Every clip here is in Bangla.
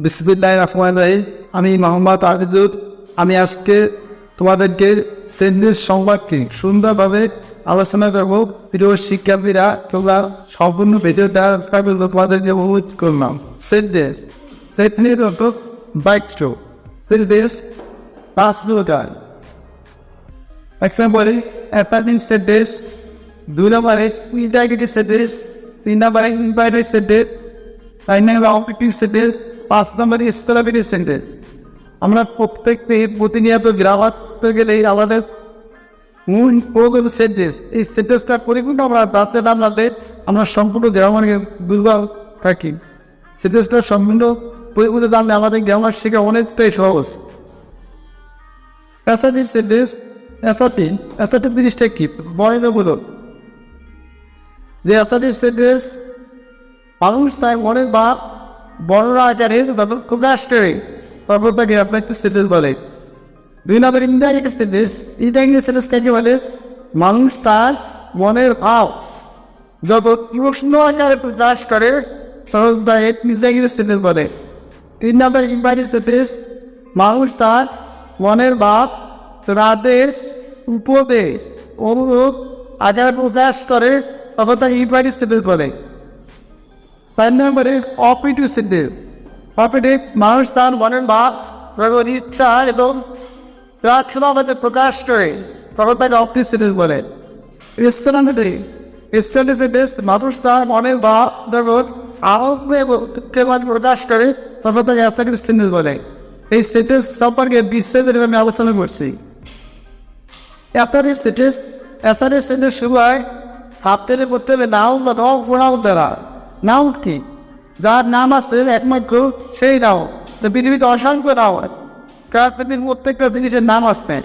বিসমিল্লাহির রহমানির রহিম। আমি মোহাম্মদ আজিজুর। আমি আজকে তোমাদেরকে সেন্টেন্স সম্পর্কে সুন্দরভাবে আলোচনা করবো। প্রিয় শিক্ষার্থীরা, তোমরা সম্পূর্ণ ভিডিওটা তোমাদেরকে অনুরোধ করলাম। সেন্টেন্স সেন্টেন্স অর্থ বাক্য। সেন্টেন্স পাঁচ প্রকার। এক নম্বরে অ্যাসার্টিভ সেন্টেন্স, দুই নম্বরে ইন্টারগেটিভ সেন্টেন্স, তিন নম্বরে ইম্পারেটিভ সেন্টেন্স, চার নম্বরে অবজেক্টিভ সেন্টেন্স, পাঁচ নম্বরে এক্সক্লেমেটরি সেন্টেন্স। আমরা প্রত্যেকটি প্রতিনিয়ত গ্রামার করতে গেলে আমাদের মূল প্রয়োজন সেন্টেন্স। এই সেন্টেন্সটা পরিপূর্ণ আমরা জানতে না জানলে আমরা সম্পূর্ণ গ্রামারকে দুর্বল থাকি। সেন্টেন্সটা সম্পূর্ণ পরিপূর্ণ জানলে আমাদের গ্রামার শেখা অনেকটাই সহজ। অ্যাসার্টিভ সেন্টেন্স, অ্যাসার্টিভ জিনিসটা কি বয়ন বলুন। যে অ্যাসার্টিভ সেন্টেন্স মানুষ তাই মনের বা বর্ণনা আকারে প্রকাশ করে তারপর তাকে অ্যাসার্টিভ সেন্টেন্স বলে। দুই নম্বর ইনডাইরেক্ট সেন্টেন্স। ইনডাইরেক্ট সেন্টেন্স কাকে বলে? মানুষ তার মনের ভাব যখন প্রশ্ন আকারে প্রকাশ করে তখন তাকে ইনডাইরেক্ট সেন্টেন্স বলে। তিন নম্বর ইম্পারেটিভ সেন্টেন্স, মানুষ তার মনের ভাব রাতের উপদে অনুরোধ আকারে প্রকাশ করে তখন তাকে ইম্পারেটিভ সেন্টেন্স বলে। চার নম্বরে অপারেটিভ সেন্টেন্স। অপারেটিভ, মানুষ তার মনের ভাব যখন ইচ্ছা এবং প্রার্থনাভাবে প্রকাশ করে তখন তাকে অপারেটিভ সেন্টেন্স বলে। এক্সক্লেমেটরি সেন্টেন্স, মানুষ তার মনের ভাব যখন আনন্দ এবং দুঃখের মাঝে প্রকাশ করে তখন তাকে এক্সক্লেমেটরি সেন্টেন্স বলে। এই সেন্টেন্স সম্পর্কে বিস্তারিত আমি আলোচনা করছি। অ্যাসার্টিভ সেন্টেন্স শুরু হয় সাবটেনে পড়তে হবে নাউন বা প্রোনাউন দ্বারা। নাউন কি? যার নাম আছে একমাত্র সেই নাউন। তো পৃথিবীতে অসংখ্য নাউন, কারণ পৃথিবীর প্রত্যেকটা জিনিসের নাম আসবে।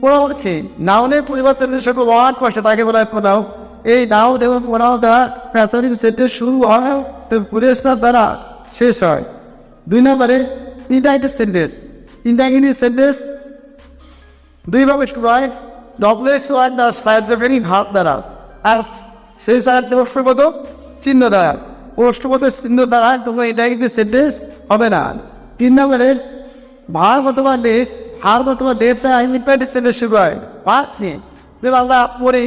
প্রোনাউন কি? নাউনের পরিবর্তন সকল ওয়ার্ড পাশে তাকে বলা হয় প্রোনাউন। এই নাউন এবং প্রোনাউন দ্বারা অ্যাসার্টিভ সেন্টেন্স শুরু হয় তো পুরস্কার দ্বারা শেষ হয়। দুই নম্বরে ইন্টারগেটিভ সেন্টেন্স। ইন্টারগেটিভ সেন্টেন্স দুইভাবে শুরু হয়, ডব্লিউএস ওয়ার্ড দ্বারা সাহায্যকারী ভাব দ্বারা, আর সেই সাহায্য প্রশ্নবোধক চিহ্ন দ্বারা। প্রশ্নবোধক চিহ্ন দ্বারা তোমার ইন্টারগেটিভ সেন্টেন্স হবে না। তিন নম্বরে ভাব অথবা লেট, ভাব অথবা লেট দ্বারা ইম্পারেটিভ সেন্টেন্স শুরু হয়। ভাব নিয়ে যে আমরা পড়ি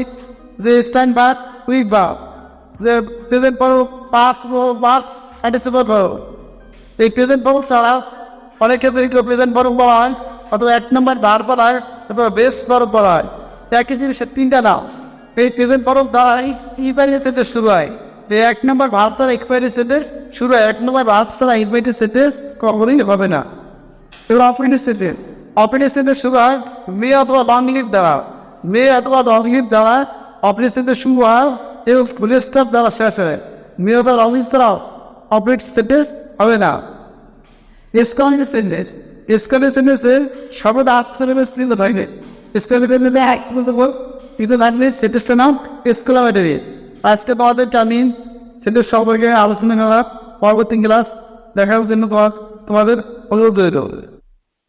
যে স্ট্যান্ড ভাব, উইক ভাব, যে প্রেজেন্ট করো, পাস পার্টিসিপেট করো। এই প্রেজেন্ট ভাব ছাড়া অনেক ক্ষেত্রে কেউ প্রেজেন্ট ভাব বলা হয় অথবা এক নম্বর ভার বলা হয় অথবা বেস ভার্ব বলা হয়। একই জিনিসের তিনটা নাম। এই প্রেজেন্ট ভার্ব দ্বারাই ইম্পারেটিভ সেন্টেন্স শুরু হয়। এই এক নম্বর ভার্ব দ্বারা ইম্পারেটিভ সেন্টেন্স শুরু হয়। এক নম্বর ভার্ব ছাড়া ইম্পারেটিভ সেন্টেন্স কখনোই হবে না। এবার অপারেটিভ সেন্টেন্স শুরু হয় মে অথবা লং লিভ দ্বারা। মে অথবা লং লিভ দ্বারা অপারেটিভ সেন্টেন্স শুরু হয় এবং ফুল স্টপ দ্বারা শেষ হয়। মে অথবা লং লিভ ছাড়াও অপারেটিভ সেন্টেন্স হবে না। এক্সক্লেমেটরি সেন্টেন্সের সর্বদা আর্থনিবেশ কিন্তু থাকে। এক্সক্লেমেটরি কিন্তু থাকলে সেন্টেন্সটার নাম এক্সক্লেমেটরি। আজকে তোমাদেরকে আমি সেন্টেন্স সম্পর্কে আলোচনা করার পরবর্তী ক্লাস দেখার জন্য তোমাদের অনুরোধ রইল।